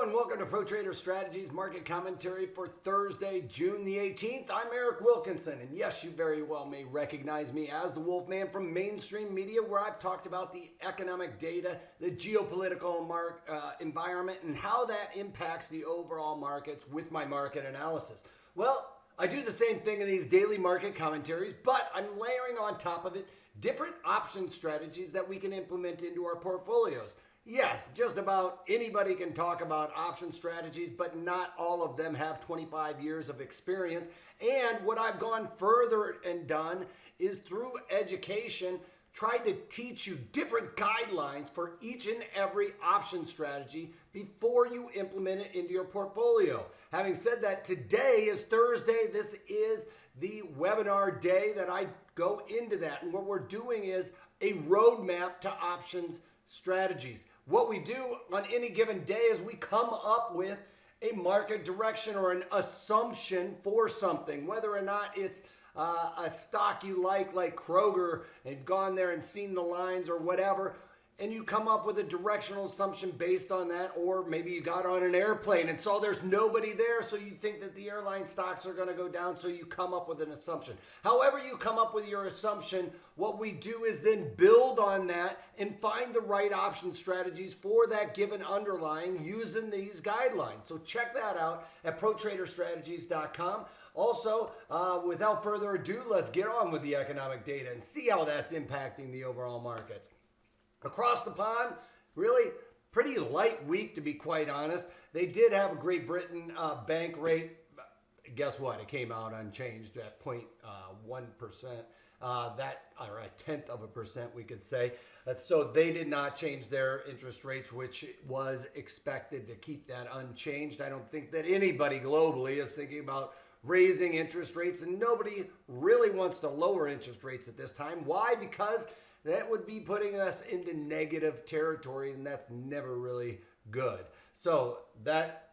and welcome to Pro Trader Strategies market commentary for Thursday, June the 18th. I'm Eric Wilkinson, and yes, you very well may recognize me as the Wolfman from mainstream media, where I've talked about the economic data, the geopolitical environment, and how that impacts the overall markets with my market analysis. Well, I do the same thing in these daily market commentaries, but I'm layering on top of it different option strategies that we can implement into our portfolios. Yes, just about anybody can talk about option strategies, but not all of them have 25 years of experience. And what I've gone further and done is through education, try to teach you different guidelines for each and every option strategy before you implement it into your portfolio. Having said that, today is Thursday. This is the webinar day that I go into that. And what we're doing is a roadmap to options strategies. What we do on any given day is we come up with a market direction or an assumption for something, whether or not it's a stock you like Kroger, and you've gone there and seen the lines or whatever, and you come up with a directional assumption based on that. Or maybe you got on an airplane and saw there's nobody there, so you think that the airline stocks are going to go down, so you come up with an assumption. However you come up with your assumption, what we do is then build on that and find the right option strategies for that given underlying using these guidelines. So check that out at protraderstrategies.com. Also, without further ado, let's get on with the economic data and see how that's impacting the overall markets. Across the pond, really pretty light week, to be quite honest. They did have a Great Britain bank rate. Guess what? It came out unchanged at 0.1%. That, or a tenth of a percent, we could say. So they did not change their interest rates, which was expected to keep that unchanged. I don't think that anybody globally is thinking about raising interest rates, and nobody really wants to lower interest rates at this time. Why? Because that would be putting us into negative territory, and that's never really good. So that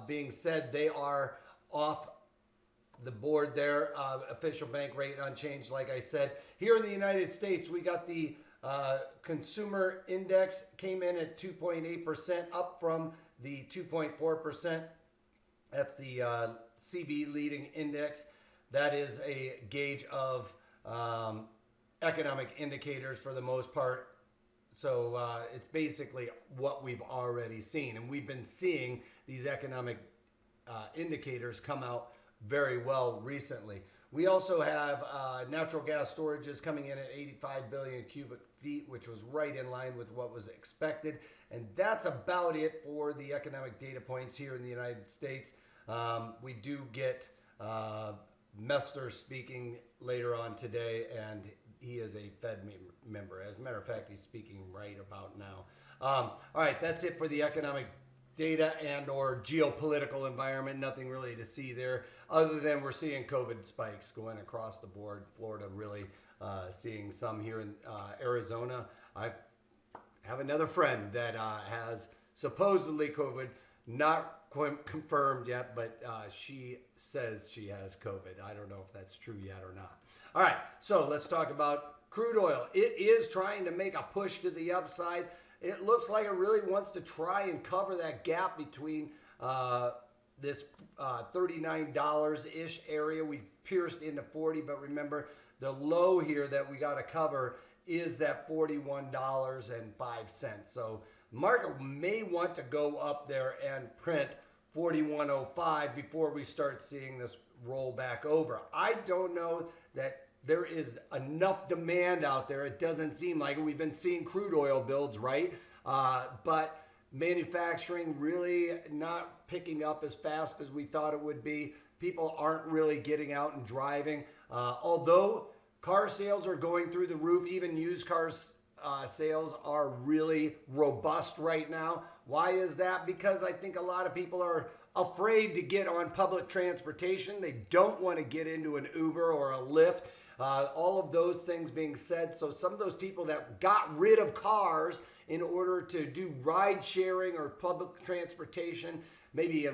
being said, they are off the board there. Official bank rate unchanged, like I said. Here in the United States, we got the consumer index came in at 2.8%, up from the 2.4%. That's the CB leading index. That is a gauge of economic indicators for the most part. So it's basically what we've already seen. And we've been seeing these economic indicators come out very well recently. We also have natural gas storages coming in at 85 billion cubic feet, which was right in line with what was expected. And that's about it for the economic data points here in the United States. We do get Mester speaking later on today, and he is a Fed member. As a matter of fact, he's speaking right about now. All right, that's it for the economic data and or geopolitical environment. Nothing really to see there, other than we're seeing COVID spikes going across the board. Florida really seeing some here in Arizona. I have another friend that has supposedly COVID, not confirmed yet, but she says she has COVID. I don't know if that's true yet or not. All right, so let's talk about crude oil. It is trying to make a push to the upside. It looks like it really wants to try and cover that gap between this $39-ish area. We pierced into 40, but remember the low here that we got to cover is that $41.05. So market may want to go up there and print 41.05 before we start seeing this roll back over. I don't know that there is enough demand out there. It doesn't seem like it. We've been seeing crude oil builds, right? But manufacturing really not picking up as fast as we thought it would be. People aren't really getting out and driving. Although car sales are going through the roof, even used cars sales are really robust right now. Why is that? Because I think a lot of people are afraid to get on public transportation. They don't want to get into an Uber or a Lyft. All of those things being said, so some of those people that got rid of cars in order to do ride sharing or public transportation, maybe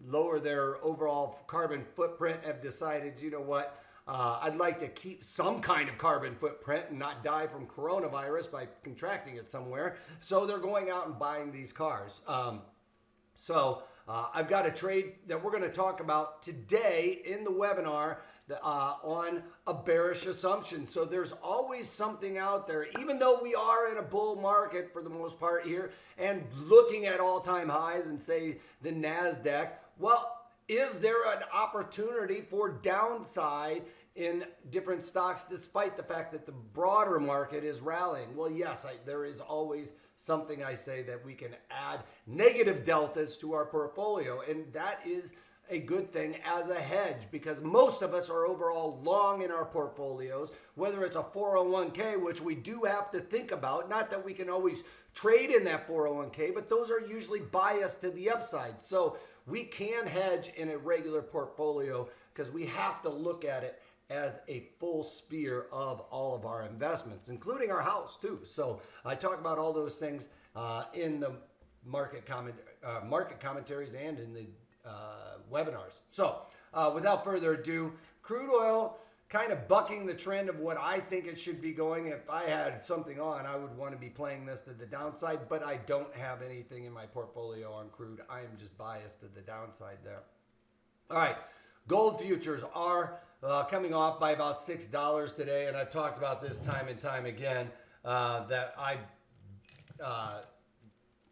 lower their overall carbon footprint, have decided, you know what, I'd like to keep some kind of carbon footprint and not die from coronavirus by contracting it somewhere. So they're going out and buying these cars. So I've got a trade that we're going to talk about today in the webinar on a bearish assumption. So there's always something out there, even though we are in a bull market for the most part here and looking at all-time highs and say the Nasdaq. Well, is there an opportunity for downside in different stocks despite the fact that the broader market is rallying? Well, yes, there is always something I say that we can add negative deltas to our portfolio, and that is a good thing as a hedge because most of us are overall long in our portfolios, whether it's a 401k, which we do have to think about, not that we can always trade in that 401k, but those are usually biased to the upside. So we can hedge in a regular portfolio because we have to look at it as a full sphere of all of our investments, including our house too. So I talk about all those things in the market commentaries and in the webinars. So without further ado, crude oil kind of bucking the trend of what I think it should be going. If I had something on, I would want to be playing this to the downside, but I don't have anything in my portfolio on crude. I am just biased to the downside there. All right, gold futures are coming off by about $6 today, and I've talked about this time and time again that I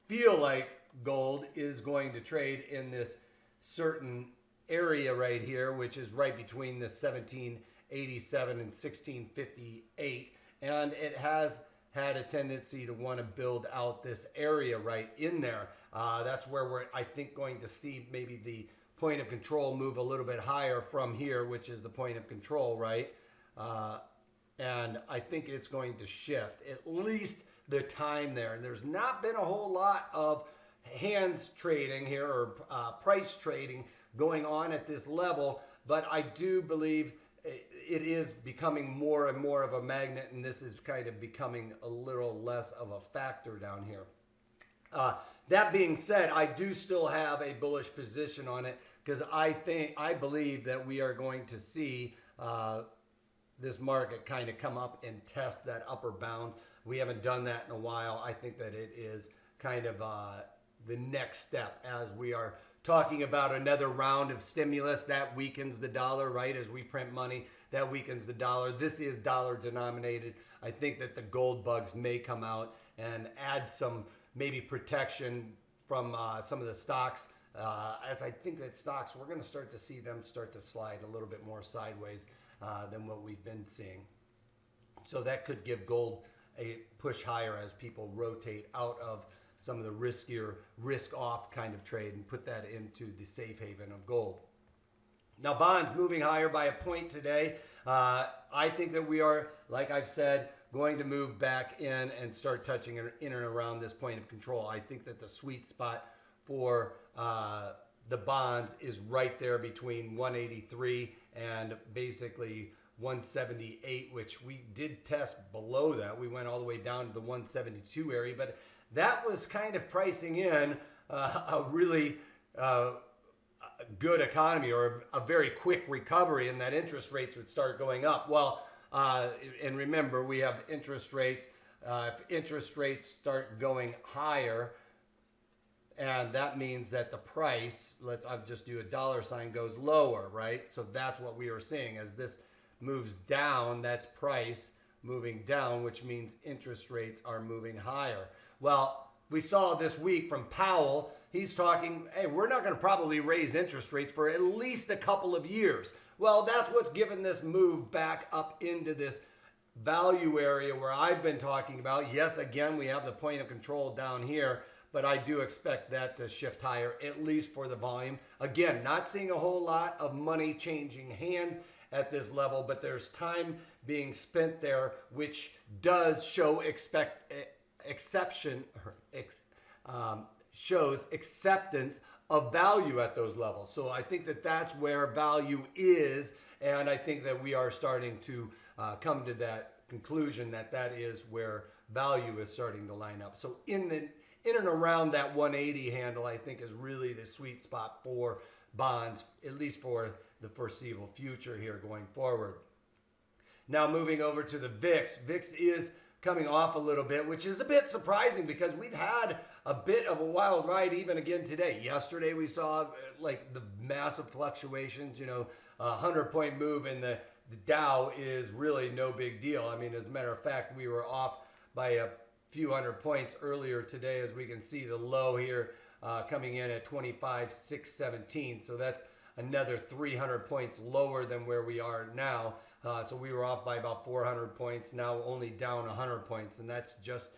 feel like gold is going to trade in this certain area right here, which is right between the 1787 and 1658, and it has had a tendency to want to build out this area right in there. That's where we're, I think, going to see maybe the point of control move a little bit higher from here, which is the point of control, right? And I think it's going to shift at least the time there. And there's not been a whole lot of hands trading here or price trading going on at this level, but I do believe it is becoming more and more of a magnet, and this is kind of becoming a little less of a factor down here. That being said, I do still have a bullish position on it because I believe that we are going to see this market kind of come up and test that upper bound. We haven't done that in a while. I think that it is kind of the next step as we are talking about another round of stimulus that weakens the dollar, right? As we print money, that weakens the dollar. This is dollar denominated. I think that the gold bugs may come out and add some maybe protection from some of the stocks. As I think that stocks, we're going to start to see them start to slide a little bit more sideways than what we've been seeing. So that could give gold a push higher as people rotate out of some of the riskier, risk-off kind of trade and put that into the safe haven of gold. Now, bonds moving higher by a point today. I think that we are, like I've said, going to move back in and start touching in and around this point of control. I think that the sweet spot for the bonds is right there between 183 and basically 178, which we did test below that. We went all the way down to the 172 area, but that was kind of pricing in a really good economy or a very quick recovery and that interest rates would start going up. Well, and remember, we have interest rates. If interest rates start going higher, and that means that the price, I'll just do a dollar sign, goes lower, right? So that's what we are seeing. As this moves down, that's price moving down, which means interest rates are moving higher. Well, we saw this week from Powell, he's talking, hey, we're not going to probably raise interest rates for at least a couple of years. Well, that's what's given this move back up into this value area where I've been talking about. Yes, again, we have the point of control down here, but I do expect that to shift higher, at least for the volume. Again, not seeing a whole lot of money changing hands at this level, but there's time being spent there, which does show shows acceptance of value at those levels. So I think that that's where value is, and I think that we are starting to come to that conclusion that that is where value is starting to line up. So in and around that 180 handle, I think is really the sweet spot for bonds, at least for the foreseeable future here going forward. Now moving over to the VIX. VIX is coming off a little bit, which is a bit surprising because we've had a bit of a wild ride even again today. Yesterday we saw like the massive fluctuations, you know, 100-point move in the Dow is really no big deal. I mean, as a matter of fact, we were off by a few hundred points earlier today, as we can see the low here coming in at 25,617. So that's another 300 points lower than where we are now. So we were off by about 400 points, now only down 100 points, and that's just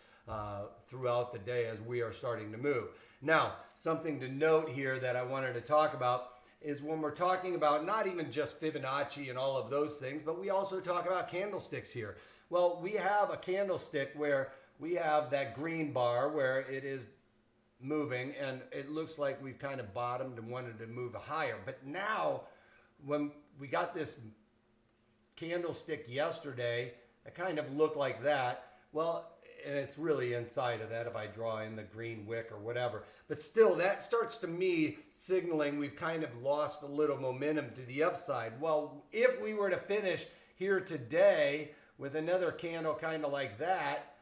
throughout the day as we are starting to move. Now, something to note here that I wanted to talk about is when we're talking about not even just Fibonacci and all of those things, but we also talk about candlesticks here. Well, we have a candlestick where we have that green bar where it is moving, and it looks like we've kind of bottomed and wanted to move higher. But now, when we got this candlestick yesterday, it kind of looked like that. Well, and it's really inside of that if I draw in the green wick or whatever. But still, that starts to me signaling we've kind of lost a little momentum to the upside. Well, if we were to finish here today with another candle kind of like that,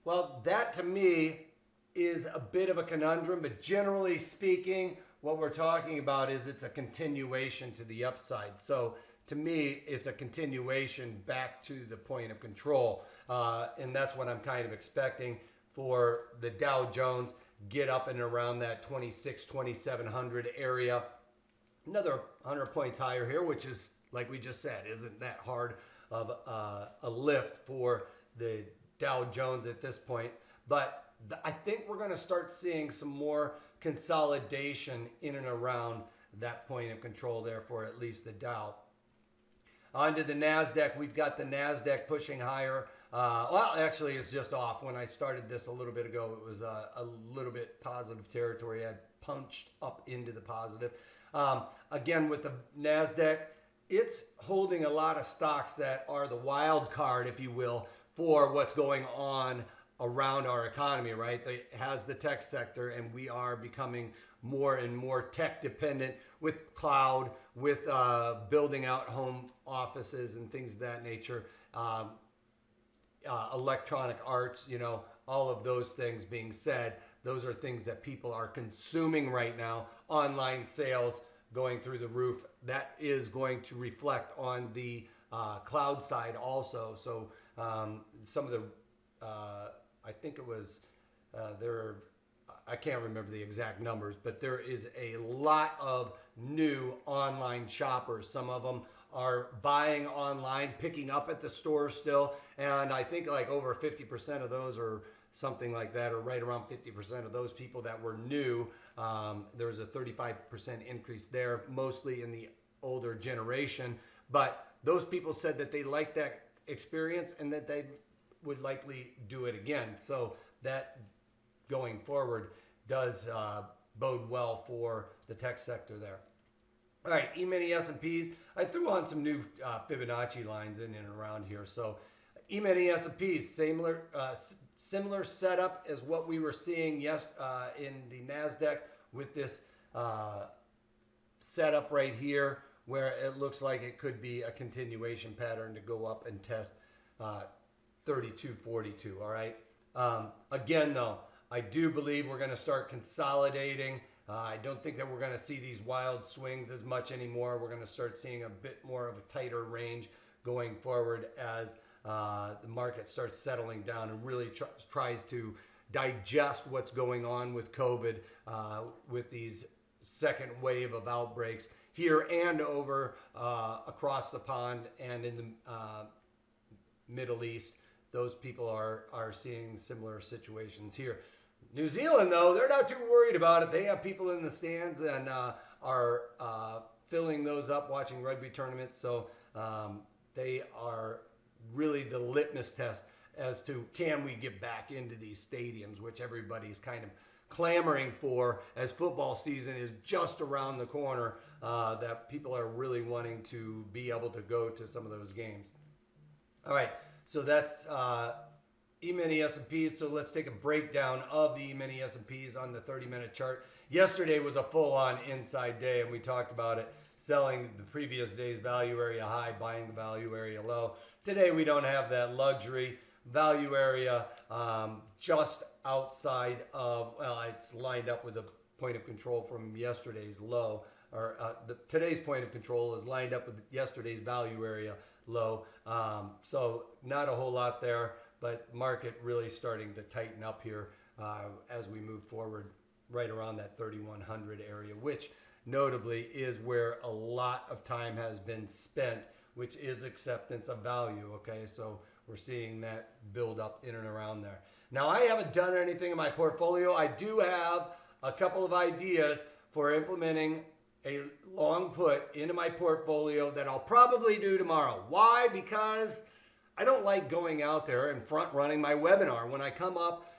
well, that to me is a bit of a conundrum. But generally speaking, what we're talking about is it's a continuation to the upside. So to me, it's a continuation back to the point of control. And that's what I'm kind of expecting for the Dow Jones, get up and around that 2,700 area. Another 100 points higher here, which is, like we just said, isn't that hard of a lift for the Dow Jones at this point. But I think we're going to start seeing some more consolidation in and around that point of control there for at least the Dow. Onto the Nasdaq, we've got the Nasdaq pushing higher. Well, actually, it's just off. When I started this a little bit ago, it was a little bit positive territory. I punched up into the positive. Again, with the Nasdaq, it's holding a lot of stocks that are the wild card, if you will, for what's going on around our economy, right? It has the tech sector, and we are becoming more and more tech dependent with cloud, with building out home offices and things of that nature, electronic arts, you know, all of those things being said, those are things that people are consuming right now. Online sales going through the roof. That is going to reflect on the cloud side also. So some of the, I think it was, I can't remember the exact numbers, but there is a lot of new online shoppers. Some of them are buying online, picking up at the store still. And I think like over 50% of those or something like that, or right around 50% of those people that were new, there was a 35% increase there, mostly in the older generation. But those people said that they liked that experience and that they would likely do it again. So that going forward does bode well for the tech sector there. All right, E-mini S&Ps. I threw on some new Fibonacci lines in and around here. So E-mini S&Ps, similar setup as what we were seeing in the Nasdaq with this setup right here, where it looks like it could be a continuation pattern to go up and test 3242. All right. Again, though, I do believe we're going to start consolidating. I don't think that we're going to see these wild swings as much anymore. We're going to start seeing a bit more of a tighter range going forward as the market starts settling down and really tries to digest what's going on with COVID, with these second wave of outbreaks here and over across the pond and in the Middle East. Those people are seeing similar situations here. New Zealand, though, they're not too worried about it. They have people in the stands and are filling those up, watching rugby tournaments. So they are really the litmus test as to can we get back into these stadiums, which everybody's kind of clamoring for as football season is just around the corner, that people are really wanting to be able to go to some of those games. All right, so that's E-mini S&Ps. So let's take a breakdown of the E-mini S&Ps on the 30-minute chart. Yesterday was a full-on inside day, and we talked about it, selling the previous day's value area high, buying the value area low. Today we don't have that luxury. Value area just outside of, well, it's lined up with the point of control from yesterday's low, or today's point of control is lined up with yesterday's value area low. So not a whole lot there, but market really starting to tighten up here as we move forward right around that 3,100 area, which notably is where a lot of time has been spent, which is acceptance of value. Okay, so we're seeing that build up in and around there. Now, I haven't done anything in my portfolio. I do have a couple of ideas for implementing a long put into my portfolio that I'll probably do tomorrow. Why? Because I don't like going out there and front running my webinar. When I come up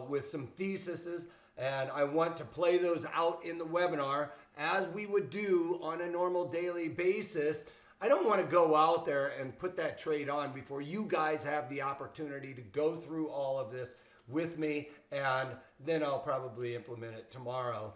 with some theses and I want to play those out in the webinar as we would do on a normal daily basis, I don't want to go out there and put that trade on before you guys have the opportunity to go through all of this with me, and then I'll probably implement it tomorrow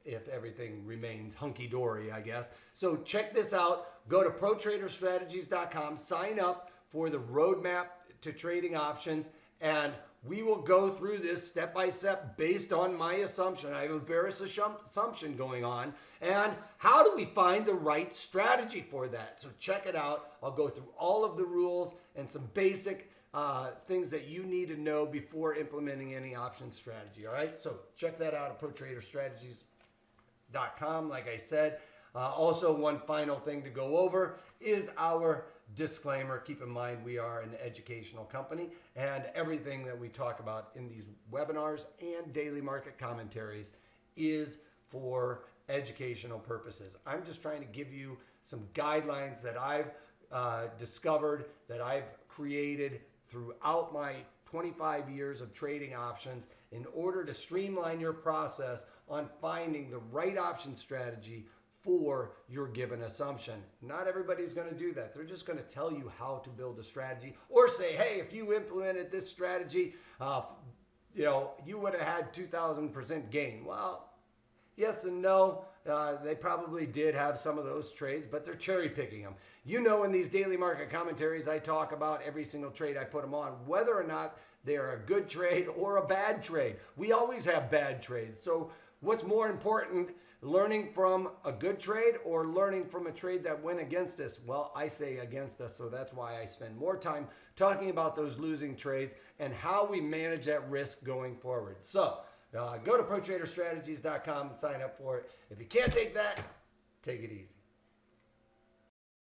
if everything remains hunky-dory, I guess. So check this out. Go to protraderstrategies.com, sign up for the roadmap to trading options, and we will go through this step by step based on my assumption. I have a bearish assumption going on. And how do we find the right strategy for that? So check it out. I'll go through all of the rules and some basic things that you need to know before implementing any option strategy. All right, so check that out at protraderstrategies.com. Like I said, also one final thing to go over is our disclaimer. Keep in mind we are an educational company, and everything that we talk about in these webinars and daily market commentaries is for educational purposes. I'm just trying to give you some guidelines that I've discovered, that I've created throughout my 25 years of trading options in order to streamline your process on finding the right option strategy for your given assumption. Not everybody's going to do that. They're just going to tell you how to build a strategy, or say, hey, if you implemented this strategy, you would have had 2,000% gain. Well, yes and no. They probably did have some of those trades, but they're cherry picking them. You know, in these daily market commentaries, I talk about every single trade I put them on, whether or not they're a good trade or a bad trade. We always have bad trades. So what's more important, learning from a good trade or learning from a trade that went against us? Well, I say against us, so that's why I spend more time talking about those losing trades and how we manage that risk going forward. So go to protraderstrategies.com and sign up for it. If you can't take that, take it easy.